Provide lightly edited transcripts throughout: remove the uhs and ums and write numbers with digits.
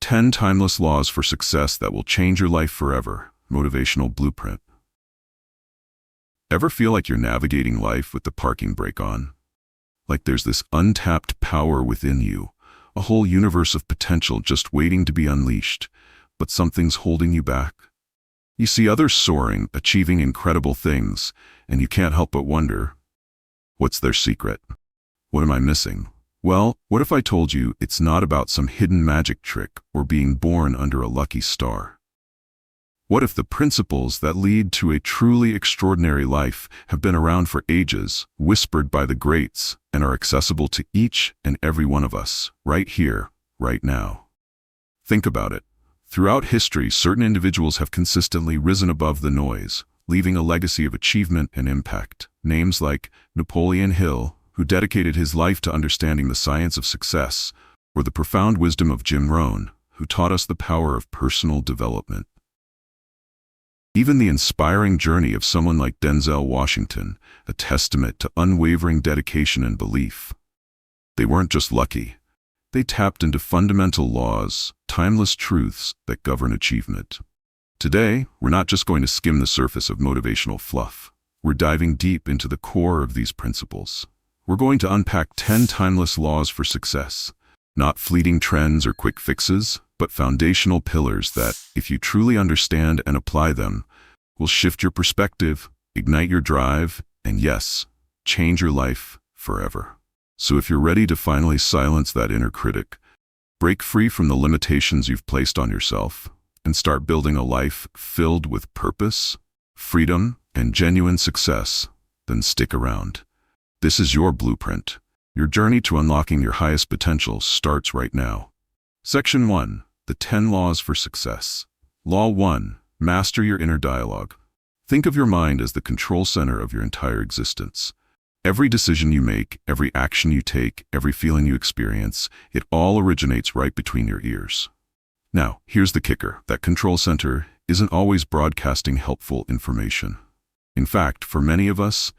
10 Timeless Laws for Success That Will Change Your Life Forever. Motivational Blueprint. Ever feel like you're navigating life with the parking brake on? Like there's this untapped power within you, a whole universe of potential just waiting to be unleashed, but something's holding you back? You see others soaring, achieving incredible things, and you can't help but wonder, what's their secret? What am I missing? Well, what if I told you it's not about some hidden magic trick or being born under a lucky star? What if the principles that lead to a truly extraordinary life have been around for ages, whispered by the greats, and are accessible to each and every one of us, right here, right now? Think about it. Throughout history, certain individuals have consistently risen above the noise, leaving a legacy of achievement and impact. Names like Napoleon Hill, who dedicated his life to understanding the science of success, or the profound wisdom of Jim Rohn, who taught us the power of personal development. Even the inspiring journey of someone like Denzel Washington, a testament to unwavering dedication and belief. They weren't just lucky. They tapped into fundamental laws, timeless truths that govern achievement. Today, we're not just going to skim the surface of motivational fluff. We're diving deep into the core of these principles. We're going to unpack 10 timeless laws for success. Not fleeting trends or quick fixes, but foundational pillars that, if you truly understand and apply them, will shift your perspective, ignite your drive, and yes, change your life forever. So if you're ready to finally silence that inner critic, break free from the limitations you've placed on yourself, and start building a life filled with purpose, freedom, and genuine success, then stick around. This is your blueprint. Your journey to unlocking your highest potential starts right now. Section 1. The 10 Laws for Success. Law 1. Master your inner dialogue. Think of your mind as the control center of your entire existence. Every decision you make, every action you take, every feeling you experience, it all originates right between your ears. Now, here's the kicker. That control center isn't always broadcasting helpful information. In fact, for many of us,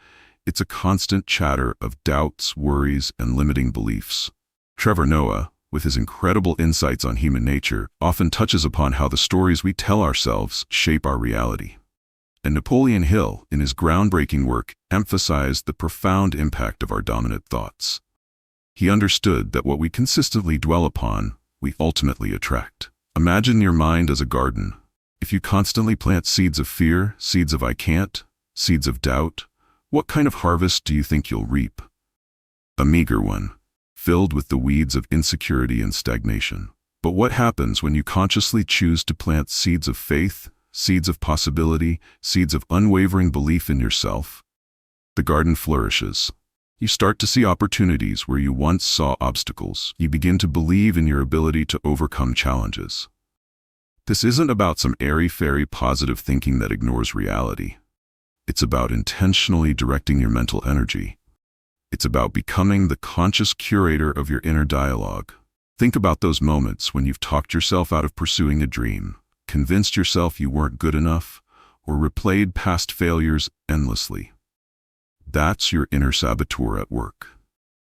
it's a constant chatter of doubts, worries, and limiting beliefs. Trevor Noah, with his incredible insights on human nature, often touches upon how the stories we tell ourselves shape our reality. And Napoleon Hill, in his groundbreaking work, emphasized the profound impact of our dominant thoughts. He understood that what we consistently dwell upon, we ultimately attract. Imagine your mind as a garden. If you constantly plant seeds of fear, seeds of I can't, seeds of doubt, what kind of harvest do you think you'll reap? A meager one, filled with the weeds of insecurity and stagnation. But what happens when you consciously choose to plant seeds of faith, seeds of possibility, seeds of unwavering belief in yourself? The garden flourishes. You start to see opportunities where you once saw obstacles. You begin to believe in your ability to overcome challenges. This isn't about some airy-fairy positive thinking that ignores reality. It's about intentionally directing your mental energy. It's about becoming the conscious curator of your inner dialogue. Think about those moments when you've talked yourself out of pursuing a dream, convinced yourself you weren't good enough, or replayed past failures endlessly. That's your inner saboteur at work.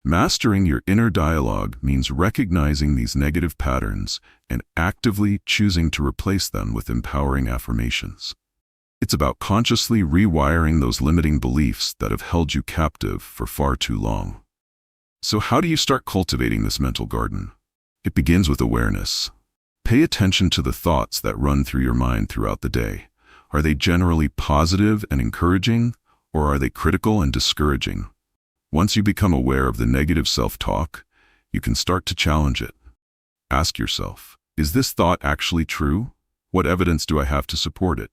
Mastering your inner dialogue means recognizing these negative patterns and actively choosing to replace them with empowering affirmations. It's about consciously rewiring those limiting beliefs that have held you captive for far too long. So how do you start cultivating this mental garden? It begins with awareness. Pay attention to the thoughts that run through your mind throughout the day. Are they generally positive and encouraging, or are they critical and discouraging? Once you become aware of the negative self-talk, you can start to challenge it. Ask yourself, is this thought actually true? What evidence do I have to support it?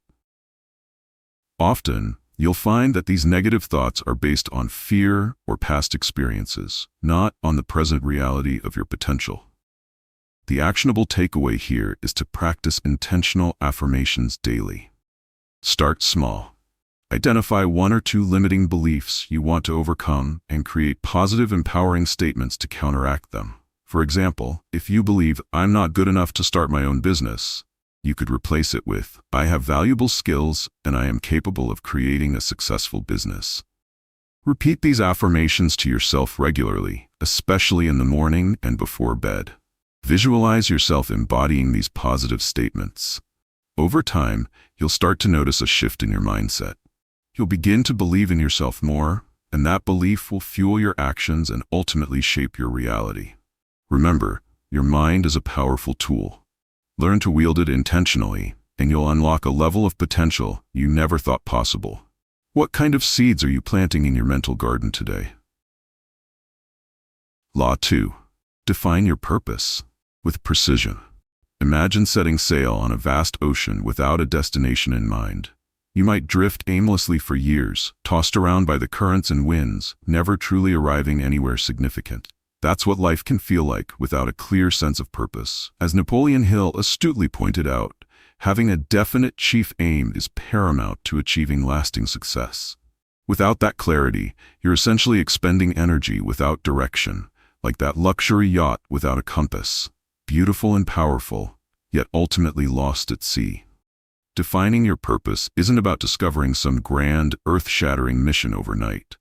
Often, you'll find that these negative thoughts are based on fear or past experiences, not on the present reality of your potential. The actionable takeaway here is to practice intentional affirmations daily. Start small. Identify 1 or 2 limiting beliefs you want to overcome and create positive, empowering statements to counteract them. For example, if you believe, I'm not good enough to start my own business, you could replace it with, I have valuable skills and I am capable of creating a successful business. Repeat these affirmations to yourself regularly, especially in the morning and before bed. Visualize yourself embodying these positive statements. Over time, you'll start to notice a shift in your mindset. You'll begin to believe in yourself more, and that belief will fuel your actions and ultimately shape your reality. Remember, your mind is a powerful tool. Learn to wield it intentionally, and you'll unlock a level of potential you never thought possible. What kind of seeds are you planting in your mental garden today? Law 2. Define your purpose with precision. Imagine setting sail on a vast ocean without a destination in mind. You might drift aimlessly for years, tossed around by the currents and winds, never truly arriving anywhere significant. That's what life can feel like without a clear sense of purpose. As Napoleon Hill astutely pointed out, having a definite chief aim is paramount to achieving lasting success. Without that clarity, you're essentially expending energy without direction, like that luxury yacht without a compass, beautiful and powerful, yet ultimately lost at sea. Defining your purpose isn't about discovering some grand, earth-shattering mission overnight.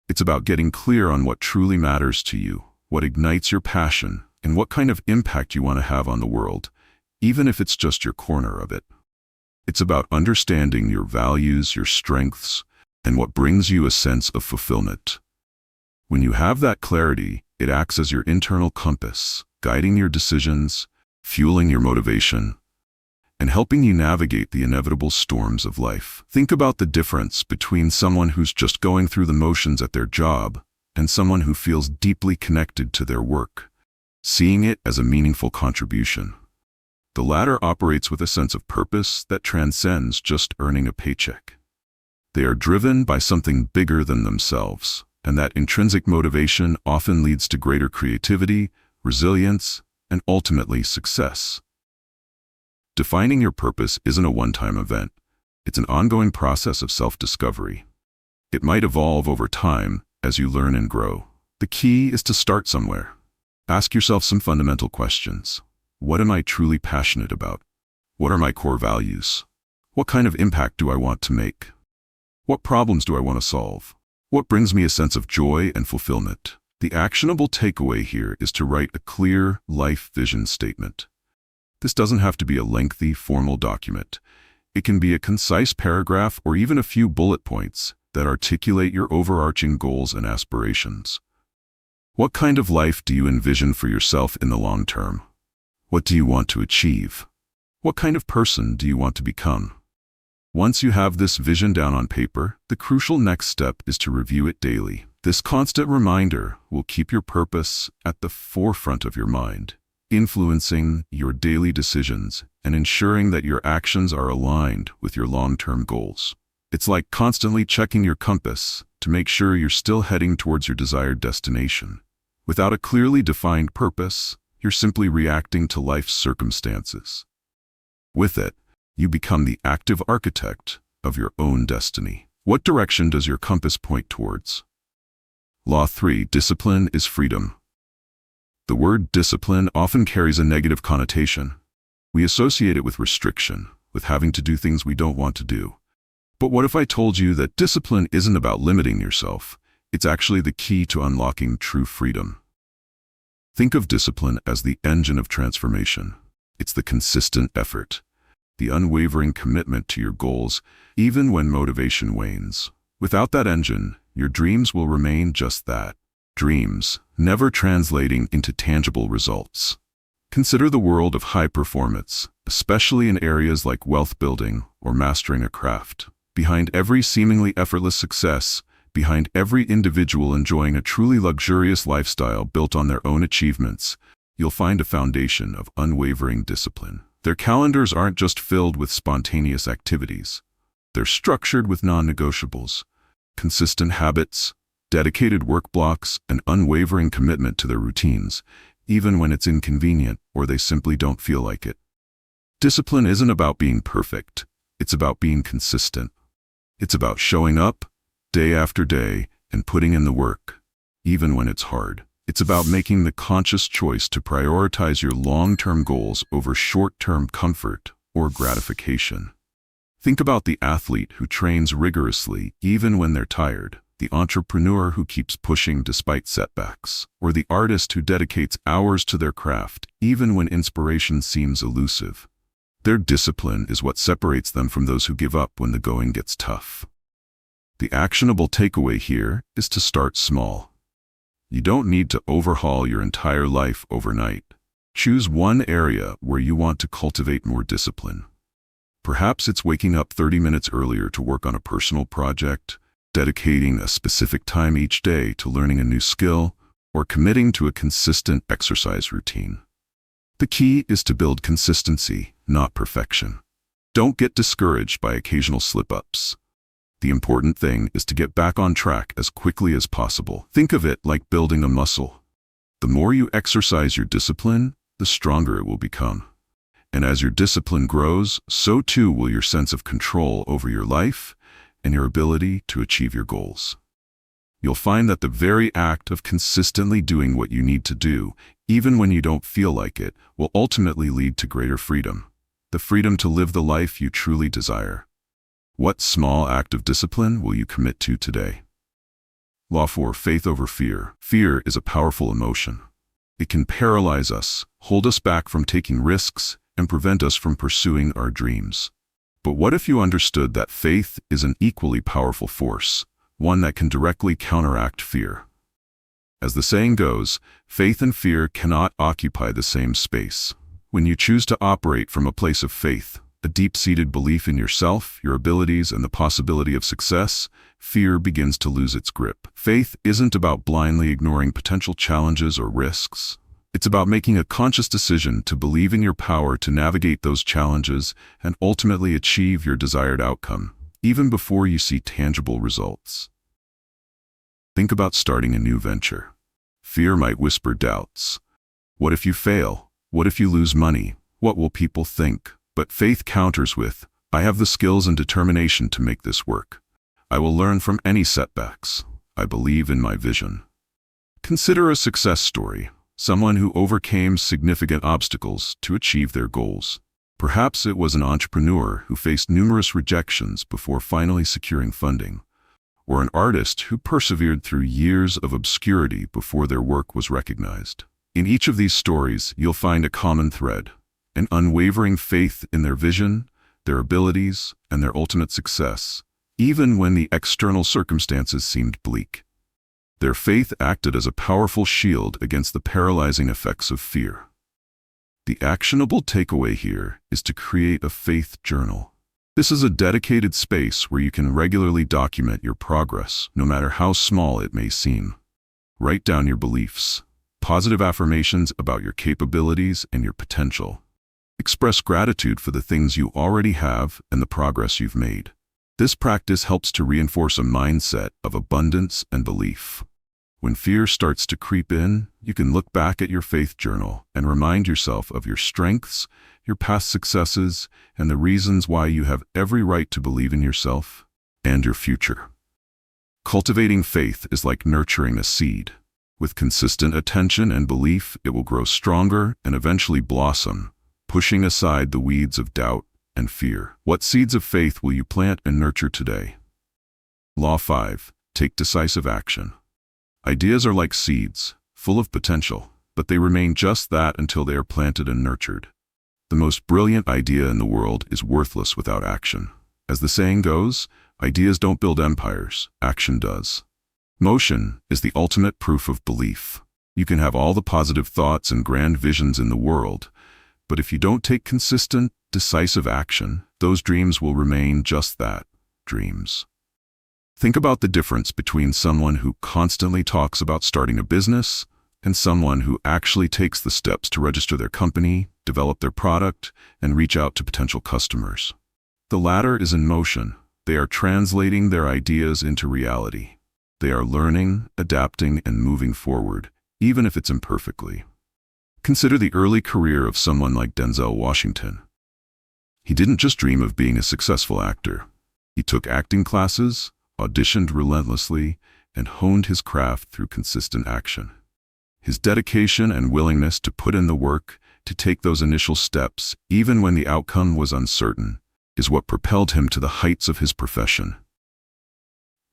It's about getting clear on what truly matters to you, what ignites your passion, and what kind of impact you want to have on the world, even if it's just your corner of it. It's about understanding your values, your strengths, and what brings you a sense of fulfillment. When you have that clarity, it acts as your internal compass, guiding your decisions, fueling your motivation, and helping you navigate the inevitable storms of life. Think about the difference between someone who's just going through the motions at their job and someone who feels deeply connected to their work, seeing it as a meaningful contribution. The latter operates with a sense of purpose that transcends just earning a paycheck. They are driven by something bigger than themselves, and that intrinsic motivation often leads to greater creativity, resilience, and ultimately success. Defining your purpose isn't a one-time event. It's an ongoing process of self-discovery. It might evolve over time as you learn and grow. The key is to start somewhere. Ask yourself some fundamental questions. What am I truly passionate about? What are my core values? What kind of impact do I want to make? What problems do I want to solve? What brings me a sense of joy and fulfillment? The actionable takeaway here is to write a clear life vision statement. This doesn't have to be a lengthy, formal document. It can be a concise paragraph or even a few bullet points that articulate your overarching goals and aspirations. What kind of life do you envision for yourself in the long term? What do you want to achieve? What kind of person do you want to become? Once you have this vision down on paper, the crucial next step is to review it daily. This constant reminder will keep your purpose at the forefront of your mind, influencing your daily decisions and ensuring that your actions are aligned with your long-term goals. It's like constantly checking your compass to make sure you're still heading towards your desired destination. Without a clearly defined purpose, you're simply reacting to life's circumstances. With it, you become the active architect of your own destiny. What direction does your compass point towards? Law 3. Discipline is freedom. The word discipline often carries a negative connotation. We associate it with restriction, with having to do things we don't want to do. But what if I told you that discipline isn't about limiting yourself? It's actually the key to unlocking true freedom. Think of discipline as the engine of transformation. It's the consistent effort, the unwavering commitment to your goals, even when motivation wanes. Without that engine, your dreams will remain just that. Dreams, never translating into tangible results. Consider the world of high performance, especially in areas like wealth building or mastering a craft. Behind every seemingly effortless success, behind every individual enjoying a truly luxurious lifestyle built on their own achievements, you'll find a foundation of unwavering discipline. Their calendars aren't just filled with spontaneous activities. They're structured with non-negotiables, consistent habits, dedicated work blocks, and unwavering commitment to their routines, even when it's inconvenient or they simply don't feel like it. Discipline isn't about being perfect. It's about being consistent. It's about showing up day after day and putting in the work, even when it's hard. It's about making the conscious choice to prioritize your long-term goals over short-term comfort or gratification. Think about the athlete who trains rigorously even when they're tired. the entrepreneur who keeps pushing despite setbacks, or the artist who dedicates hours to their craft even when inspiration seems elusive. Their discipline is what separates them from those who give up when the going gets tough. The actionable takeaway here is to start small. You don't need to overhaul your entire life overnight. Choose one area where you want to cultivate more discipline. Perhaps it's waking up 30 minutes earlier to work on a personal project, dedicating a specific time each day to learning a new skill, or committing to a consistent exercise routine. The key is to build consistency, not perfection. Don't get discouraged by occasional slip-ups. The important thing is to get back on track as quickly as possible. Think of it like building a muscle. The more you exercise your discipline, the stronger it will become. And as your discipline grows, so too will your sense of control over your life and your ability to achieve your goals. You'll find that the very act of consistently doing what you need to do, even when you don't feel like it, will ultimately lead to greater freedom. The freedom to live the life you truly desire. What small act of discipline will you commit to today? Law 4. Faith over fear. Fear is a powerful emotion. It can paralyze us, hold us back from taking risks, and prevent us from pursuing our dreams. But what if you understood that faith is an equally powerful force, one that can directly counteract fear? As the saying goes, faith and fear cannot occupy the same space. When you choose to operate from a place of faith, a deep-seated belief in yourself, your abilities, and the possibility of success, fear begins to lose its grip. Faith isn't about blindly ignoring potential challenges or risks. It's about making a conscious decision to believe in your power to navigate those challenges and ultimately achieve your desired outcome, even before you see tangible results. Think about starting a new venture. Fear might whisper doubts. What if you fail? What if you lose money? What will people think? But faith counters with, I have the skills and determination to make this work. I will learn from any setbacks. I believe in my vision. Consider a success story, someone who overcame significant obstacles to achieve their goals. Perhaps it was an entrepreneur who faced numerous rejections before finally securing funding, or an artist who persevered through years of obscurity before their work was recognized. In each of these stories, you'll find a common thread. An unwavering faith in their vision, their abilities, and their ultimate success, even when the external circumstances seemed bleak. Their faith acted as a powerful shield against the paralyzing effects of fear. The actionable takeaway here is to create a faith journal. This is a dedicated space where you can regularly document your progress, no matter how small it may seem. Write down your beliefs, positive affirmations about your capabilities and your potential. Express gratitude for the things you already have and the progress you've made. This practice helps to reinforce a mindset of abundance and belief. When fear starts to creep in, you can look back at your faith journal and remind yourself of your strengths, your past successes, and the reasons why you have every right to believe in yourself and your future. Cultivating faith is like nurturing a seed. With consistent attention and belief, it will grow stronger and eventually blossom, pushing aside the weeds of doubt and fear. What seeds of faith will you plant and nurture today? Law 5. Take decisive action. Ideas are like seeds, full of potential, but they remain just that until they are planted and nurtured. The most brilliant idea in the world is worthless without action. As the saying goes, ideas don't build empires, action does. Motion is the ultimate proof of belief. You can have all the positive thoughts and grand visions in the world, but if you don't take consistent, decisive action, those dreams will remain just that, dreams. Think about the difference between someone who constantly talks about starting a business and someone who actually takes the steps to register their company, develop their product, and reach out to potential customers. The latter is in motion. They are translating their ideas into reality. They are learning, adapting, and moving forward, even if it's imperfectly. Consider the early career of someone like Denzel Washington. He didn't just dream of being a successful actor. He took acting classes, auditioned relentlessly, and honed his craft through consistent action. His dedication and willingness to put in the work, to take those initial steps, even when the outcome was uncertain, is what propelled him to the heights of his profession.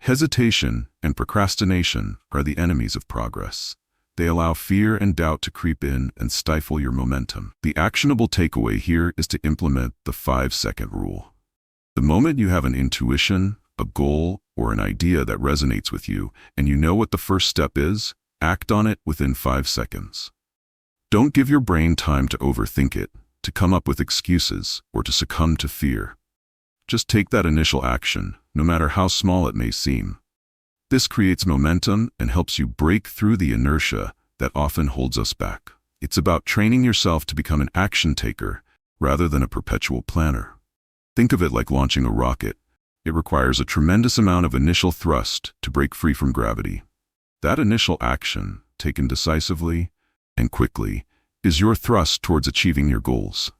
Hesitation and procrastination are the enemies of progress. They allow fear and doubt to creep in and stifle your momentum. The actionable takeaway here is to implement the 5-second rule. The moment you have an intuition, a goal, or an idea that resonates with you, and you know what the first step is, act on it within 5 seconds. Don't give your brain time to overthink it, to come up with excuses, or to succumb to fear. Just take that initial action, no matter how small it may seem. This creates momentum and helps you break through the inertia that often holds us back. It's about training yourself to become an action taker rather than a perpetual planner. Think of it like launching a rocket. It requires a tremendous amount of initial thrust to break free from gravity. That initial action, taken decisively and quickly, is your thrust towards achieving your goals.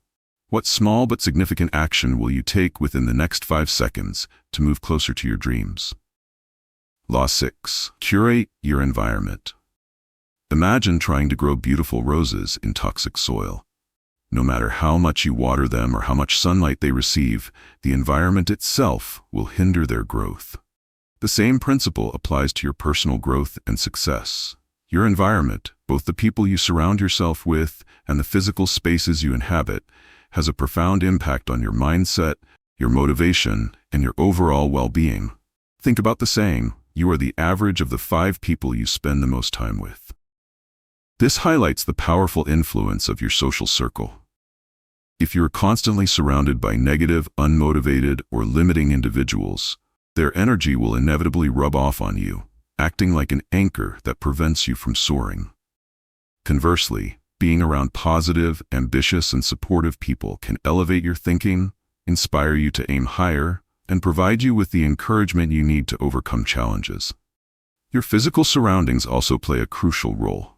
What small but significant action will you take within the next 5 seconds to move closer to your dreams? Law 6. Curate your environment. Imagine trying to grow beautiful roses in toxic soil. No matter how much you water them or how much sunlight they receive, the environment itself will hinder their growth. The same principle applies to your personal growth and success. Your environment, both the people you surround yourself with and the physical spaces you inhabit, has a profound impact on your mindset, your motivation, and your overall well-being. Think about the saying, you are the average of the 5 people you spend the most time with. This highlights the powerful influence of your social circle. If you're constantly surrounded by negative, unmotivated, or limiting individuals, their energy will inevitably rub off on you, acting like an anchor that prevents you from soaring. Conversely, being around positive, ambitious, and supportive people can elevate your thinking, inspire you to aim higher, and provide you with the encouragement you need to overcome challenges. Your physical surroundings also play a crucial role.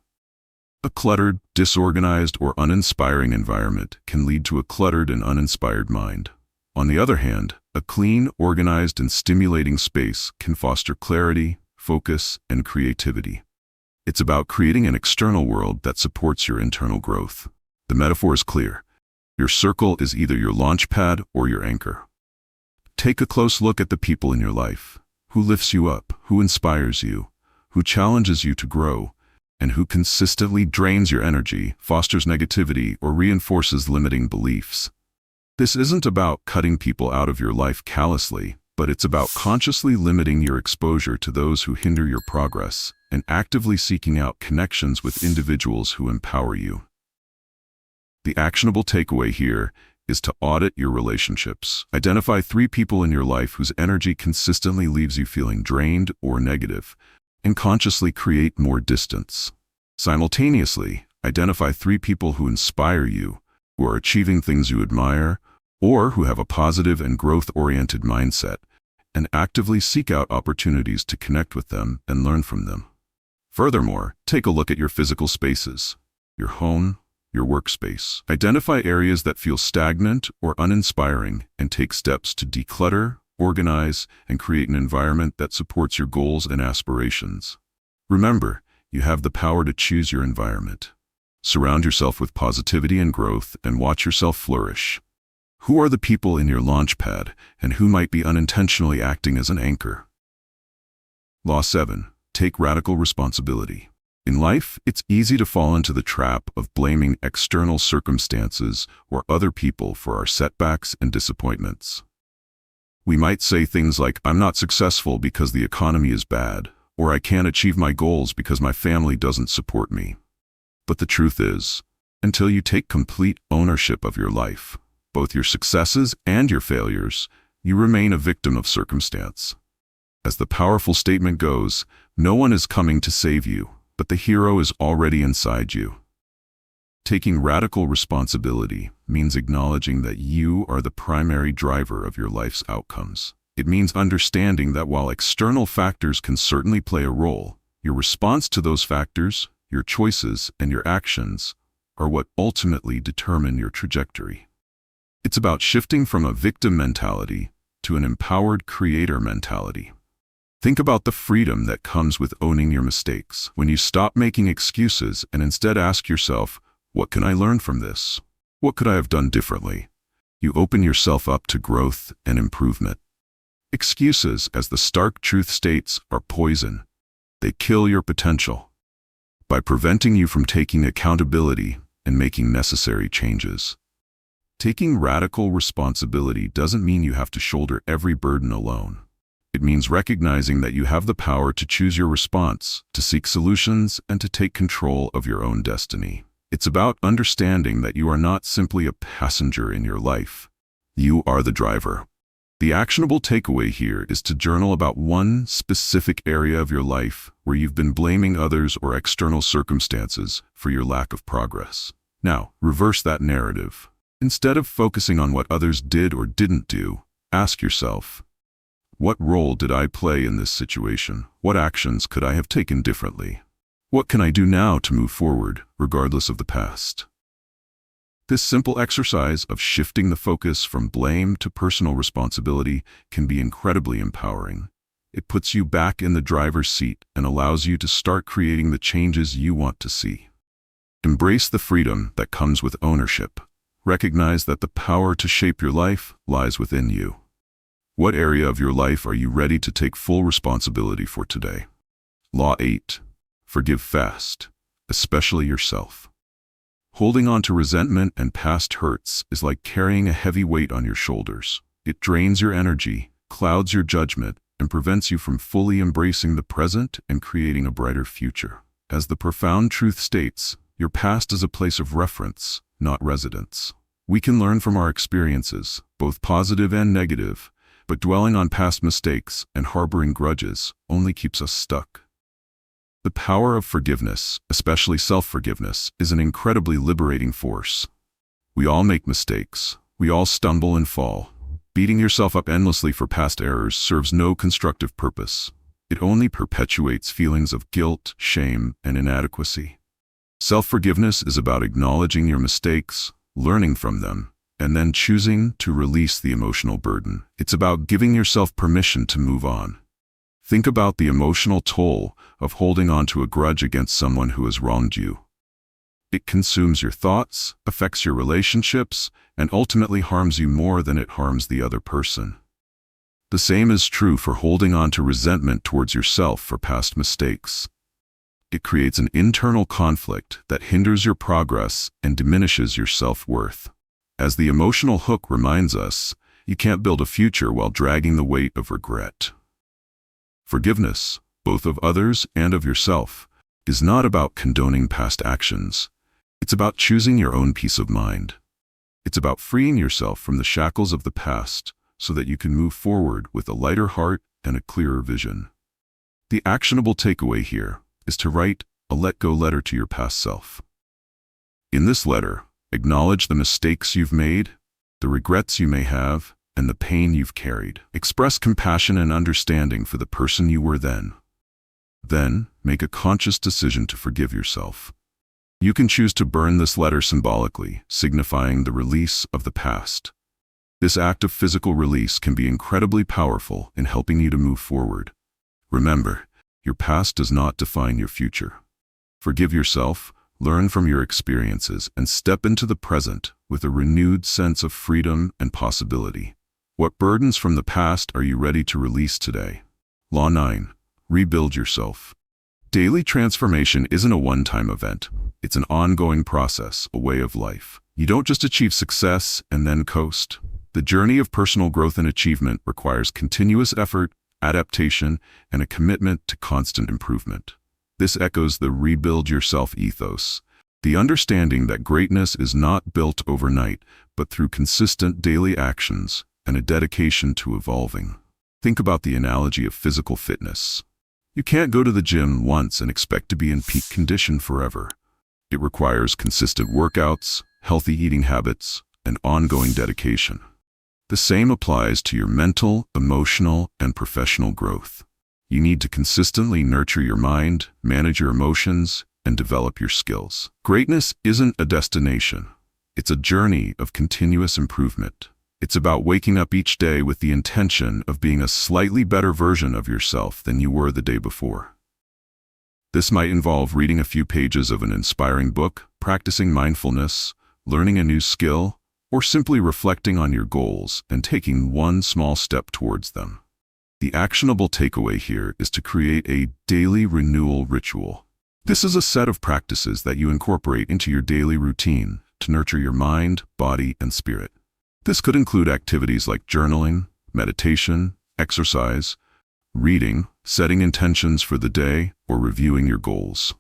A cluttered, disorganized, or uninspiring environment can lead to a cluttered and uninspired mind. On the other hand, a clean, organized, and stimulating space can foster clarity, focus, and creativity. It's about creating an external world that supports your internal growth. The metaphor is clear. Your circle is either your launch pad or your anchor. Take a close look at the people in your life. Who lifts you up? Who inspires you? Who challenges you to grow? And who consistently drains your energy, fosters negativity, or reinforces limiting beliefs? This isn't about cutting people out of your life callously, but it's about consciously limiting your exposure to those who hinder your progress and actively seeking out connections with individuals who empower you. The actionable takeaway here is to audit your relationships. Identify 3 people in your life whose energy consistently leaves you feeling drained or negative, and consciously create more distance. Simultaneously, identify 3 people who inspire you, who are achieving things you admire, or who have a positive and growth-oriented mindset, and actively seek out opportunities to connect with them and learn from them. Furthermore, take a look at your physical spaces, your home, your workspace. Identify areas that feel stagnant or uninspiring and take steps to declutter, organize, and create an environment that supports your goals and aspirations. Remember, you have the power to choose your environment. Surround yourself with positivity and growth and watch yourself flourish. Who are the people in your launch pad, and who might be unintentionally acting as an anchor? Law 7. Take radical responsibility. In life, it's easy to fall into the trap of blaming external circumstances or other people for our setbacks and disappointments. We might say things like, I'm not successful because the economy is bad, or I can't achieve my goals because my family doesn't support me. But the truth is, until you take complete ownership of your life, both your successes and your failures, you remain a victim of circumstance. As the powerful statement goes, no one is coming to save you, but the hero is already inside you. Taking radical responsibility means acknowledging that you are the primary driver of your life's outcomes. It means understanding that while external factors can certainly play a role, your response to those factors, your choices, and your actions are what ultimately determine your trajectory. It's about shifting from a victim mentality to an empowered creator mentality. Think about the freedom that comes with owning your mistakes. When you stop making excuses and instead ask yourself, what can I learn from this? What could I have done differently? You open yourself up to growth and improvement. Excuses, as the stark truth states, are poison. They kill your potential by preventing you from taking accountability and making necessary changes. Taking radical responsibility doesn't mean you have to shoulder every burden alone. It means recognizing that you have the power to choose your response, to seek solutions, and to take control of your own destiny. It's about understanding that you are not simply a passenger in your life. You are the driver. The actionable takeaway here is to journal about one specific area of your life where you've been blaming others or external circumstances for your lack of progress. Now, reverse that narrative. Instead of focusing on what others did or didn't do, ask yourself, what role did I play in this situation? What actions could I have taken differently? What can I do now to move forward, regardless of the past? This simple exercise of shifting the focus from blame to personal responsibility can be incredibly empowering. It puts you back in the driver's seat and allows you to start creating the changes you want to see. Embrace the freedom that comes with ownership. Recognize that the power to shape your life lies within you. What area of your life are you ready to take full responsibility for today? Law 8. Forgive fast, especially yourself. Holding on to resentment and past hurts is like carrying a heavy weight on your shoulders. It drains your energy, clouds your judgment, and prevents you from fully embracing the present and creating a brighter future. As the profound truth states, your past is a place of reference, not residence. We can learn from our experiences, both positive and negative, but dwelling on past mistakes and harboring grudges only keeps us stuck. The power of forgiveness, especially self-forgiveness, is an incredibly liberating force. We all make mistakes. We all stumble and fall. Beating yourself up endlessly for past errors serves no constructive purpose. It only perpetuates feelings of guilt, shame, and inadequacy. Self-forgiveness is about acknowledging your mistakes, learning from them, and then choosing to release the emotional burden. It's about giving yourself permission to move on. Think about the emotional toll of holding on to a grudge against someone who has wronged you. It consumes your thoughts, affects your relationships, and ultimately harms you more than it harms the other person. The same is true for holding on to resentment towards yourself for past mistakes. It creates an internal conflict that hinders your progress and diminishes your self-worth. As the emotional hook reminds us, you can't build a future while dragging the weight of regret. Forgiveness, both of others and of yourself, is not about condoning past actions. It's about choosing your own peace of mind. It's about freeing yourself from the shackles of the past so that you can move forward with a lighter heart and a clearer vision. The actionable takeaway here is to write a let-go letter to your past self. In this letter, acknowledge the mistakes you've made, the regrets you may have, and the pain you've carried. Express compassion and understanding for the person you were then. Then, make a conscious decision to forgive yourself. You can choose to burn this letter symbolically, signifying the release of the past. This act of physical release can be incredibly powerful in helping you to move forward. Remember, your past does not define your future. Forgive yourself, learn from your experiences, and step into the present with a renewed sense of freedom and possibility. What burdens from the past are you ready to release today? Law 9. Rebuild yourself. Daily transformation isn't a one-time event. It's an ongoing process, a way of life. You don't just achieve success and then coast. The journey of personal growth and achievement requires continuous effort, adaptation, and a commitment to constant improvement. This echoes the rebuild yourself ethos, the understanding that greatness is not built overnight, but through consistent daily actions and a dedication to evolving. Think about the analogy of physical fitness. You can't go to the gym once and expect to be in peak condition forever. It requires consistent workouts, healthy eating habits, and ongoing dedication. The same applies to your mental, emotional, and professional growth. You need to consistently nurture your mind, manage your emotions, and develop your skills. Greatness isn't a destination. It's a journey of continuous improvement. It's about waking up each day with the intention of being a slightly better version of yourself than you were the day before. This might involve reading a few pages of an inspiring book, practicing mindfulness, learning a new skill, or simply reflecting on your goals and taking one small step towards them. The actionable takeaway here is to create a daily renewal ritual. This is a set of practices that you incorporate into your daily routine to nurture your mind, body, and spirit. This could include activities like journaling, meditation, exercise, reading, setting intentions for the day, or reviewing your goals.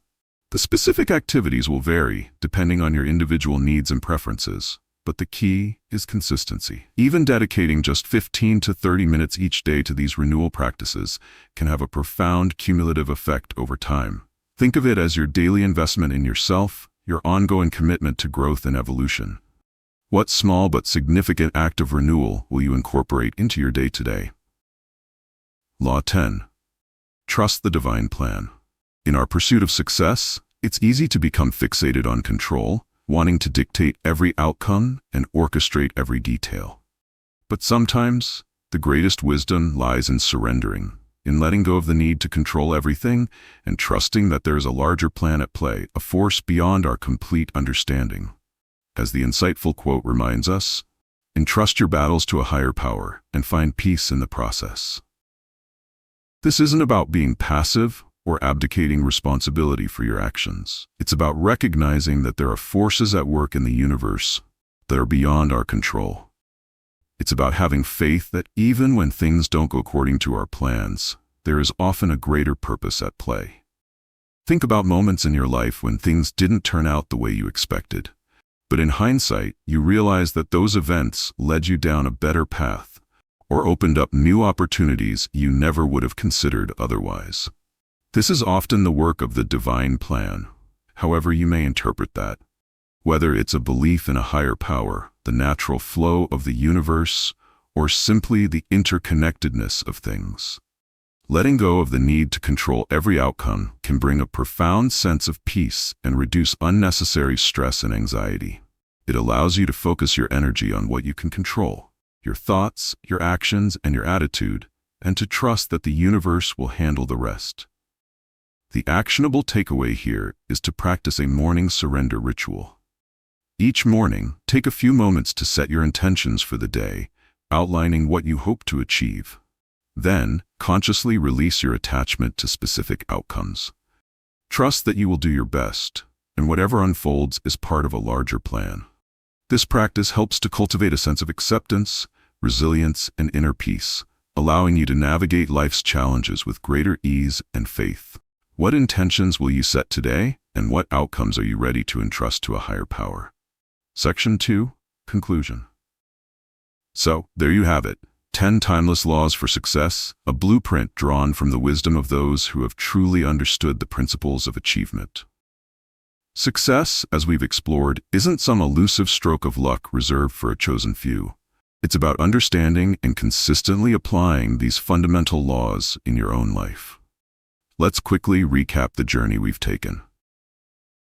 The specific activities will vary depending on your individual needs and preferences, but the key is consistency. Even dedicating just 15 to 30 minutes each day to these renewal practices can have a profound cumulative effect over time. Think of it as your daily investment in yourself, your ongoing commitment to growth and evolution. What small but significant act of renewal will you incorporate into your day-to-day? Law 10. Trust the divine plan. In our pursuit of success, it's easy to become fixated on control, wanting to dictate every outcome and orchestrate every detail. But sometimes, the greatest wisdom lies in surrendering, in letting go of the need to control everything and trusting that there is a larger plan at play, a force beyond our complete understanding. As the insightful quote reminds us, entrust your battles to a higher power and find peace in the process. This isn't about being passive or abdicating responsibility for your actions. It's about recognizing that there are forces at work in the universe that are beyond our control. It's about having faith that even when things don't go according to our plans, there is often a greater purpose at play. Think about moments in your life when things didn't turn out the way you expected. But in hindsight, you realize that those events led you down a better path or opened up new opportunities you never would have considered otherwise. This is often the work of the divine plan, however you may interpret that. Whether it's a belief in a higher power, the natural flow of the universe, or simply the interconnectedness of things. Letting go of the need to control every outcome can bring a profound sense of peace and reduce unnecessary stress and anxiety. It allows you to focus your energy on what you can control, your thoughts, your actions, and your attitude, and to trust that the universe will handle the rest. The actionable takeaway here is to practice a morning surrender ritual. Each morning, take a few moments to set your intentions for the day, outlining what you hope to achieve. Then, consciously release your attachment to specific outcomes. Trust that you will do your best, and whatever unfolds is part of a larger plan. This practice helps to cultivate a sense of acceptance, resilience, and inner peace, allowing you to navigate life's challenges with greater ease and faith. What intentions will you set today, and what outcomes are you ready to entrust to a higher power? Section 2, Conclusion. So, there you have it. 10 timeless laws for success, a blueprint drawn from the wisdom of those who have truly understood the principles of achievement. Success, as we've explored, isn't some elusive stroke of luck reserved for a chosen few. It's about understanding and consistently applying these fundamental laws in your own life. Let's quickly recap the journey we've taken.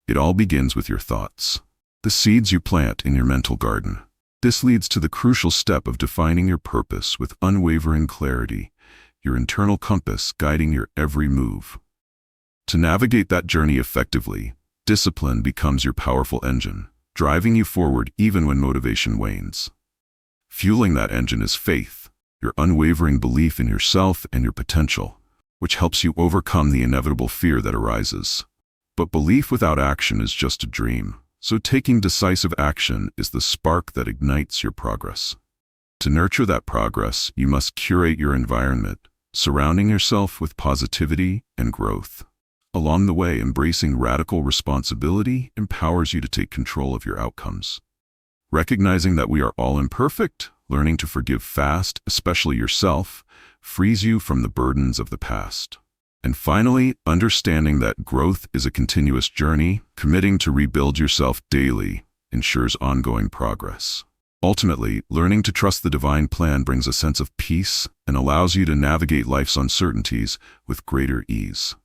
It all begins with your thoughts, the seeds you plant in your mental garden. This leads to the crucial step of defining your purpose with unwavering clarity, your internal compass guiding your every move. To navigate that journey effectively, discipline becomes your powerful engine, driving you forward even when motivation wanes. Fueling that engine is faith, your unwavering belief in yourself and your potential, which helps you overcome the inevitable fear that arises. But belief without action is just a dream. So taking decisive action is the spark that ignites your progress. To nurture that progress, you must curate your environment, surrounding yourself with positivity and growth. Along the way, embracing radical responsibility empowers you to take control of your outcomes. Recognizing that we are all imperfect, learning to forgive fast, especially yourself, frees you from the burdens of the past. And finally, understanding that growth is a continuous journey, committing to rebuild yourself daily, ensures ongoing progress. Ultimately, learning to trust the divine plan brings a sense of peace and allows you to navigate life's uncertainties with greater ease.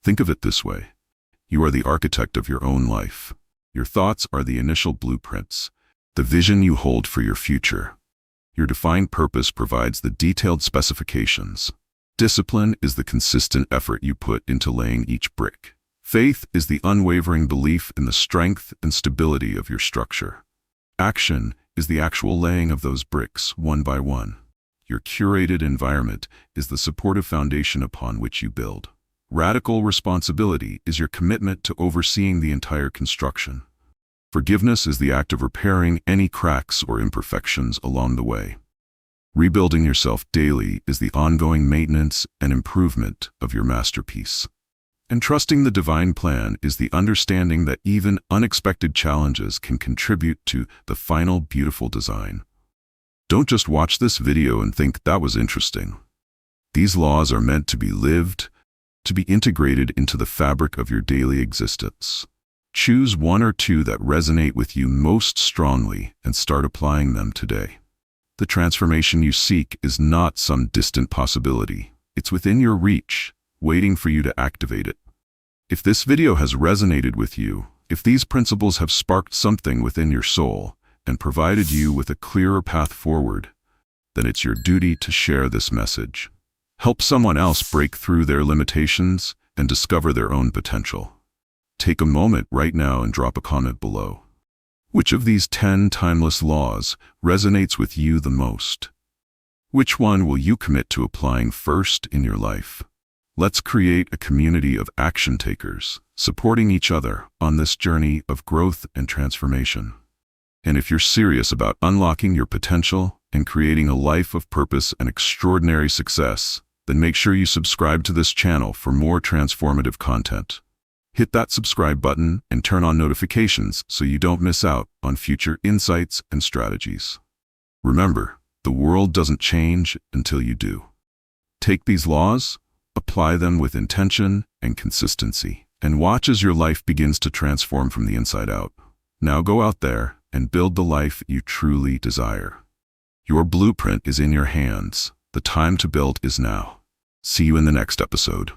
Think of it this way. You are the architect of your own life. Your thoughts are the initial blueprints, the vision you hold for your future. Your defined purpose provides the detailed specifications. Discipline is the consistent effort you put into laying each brick. Faith is the unwavering belief in the strength and stability of your structure. Action is the actual laying of those bricks one by one. your curated environment, is the supportive foundation upon which you build. Radical responsibility is your commitment to overseeing the entire construction. Forgiveness is the act of repairing any cracks or imperfections along the way. Rebuilding yourself daily is the ongoing maintenance and improvement of your masterpiece. And trusting the divine plan is the understanding that even unexpected challenges can contribute to the final beautiful design. Don't just watch this video and think that was interesting. These laws are meant to be lived, to be integrated into the fabric of your daily existence. Choose one or two that resonate with you most strongly and start applying them today. The transformation you seek is not some distant possibility. It's within your reach, waiting for you to activate it. If this video has resonated with you, if these principles have sparked something within your soul and provided you with a clearer path forward, then it's your duty to share this message. Help someone else break through their limitations and discover their own potential. Take a moment right now and drop a comment below. Which of these 10 timeless laws resonates with you the most? Which one will you commit to applying first in your life? Let's create a community of action takers, supporting each other on this journey of growth and transformation. And if you're serious about unlocking your potential and creating a life of purpose and extraordinary success, then make sure you subscribe to this channel for more transformative content. Hit that subscribe button and turn on notifications so you don't miss out on future insights and strategies. Remember, the world doesn't change until you do. Take these laws, apply them with intention and consistency, and watch as your life begins to transform from the inside out. Now go out there and build the life you truly desire. Your blueprint is in your hands. The time to build is now. See you in the next episode.